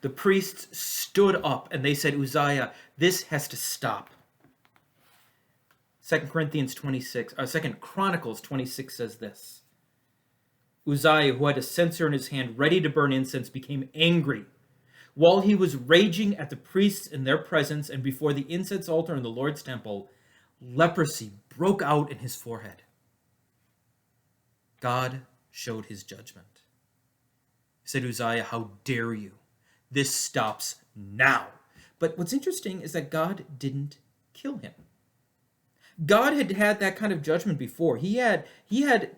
the priests stood up and they said, Uzziah, this has to stop. 2 Chronicles 26 says this. Uzziah, who had a censer in his hand ready to burn incense, became angry. While he was raging at the priests in their presence and before the incense altar in the Lord's temple, leprosy broke out in his forehead. God showed his judgment. He said, Uzziah, how dare you? This stops now. But what's interesting is that God didn't kill him. God had had that kind of judgment before. He had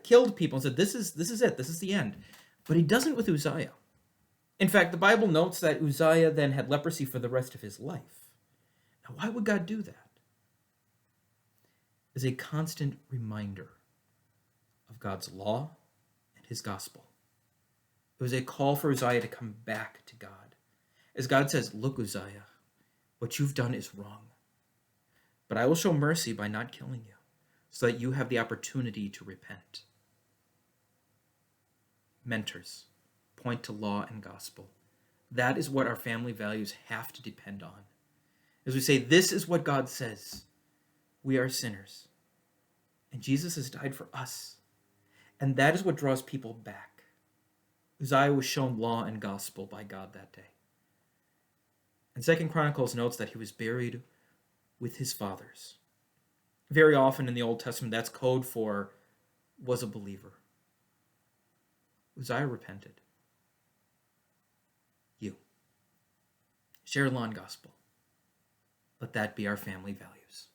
killed people and said, this is it. This is the end. But he doesn't with Uzziah. In fact, the Bible notes that Uzziah then had leprosy for the rest of his life. Now, why would God do that? As a constant reminder of God's law and his gospel. It was a call for Uzziah to come back to God. As God says, look, Uzziah, what you've done is wrong. But I will show mercy by not killing you, so that you have the opportunity to repent. Mentors point to law and gospel. That is what our family values have to depend on. As we say, this is what God says. We are sinners. And Jesus has died for us. And that is what draws people back. Uzziah was shown law and gospel by God that day. And 2 Chronicles notes that he was buried with his fathers. Very often in the Old Testament, that's code for was a believer. Uzziah repented. You. Share law and gospel. Let that be our family values.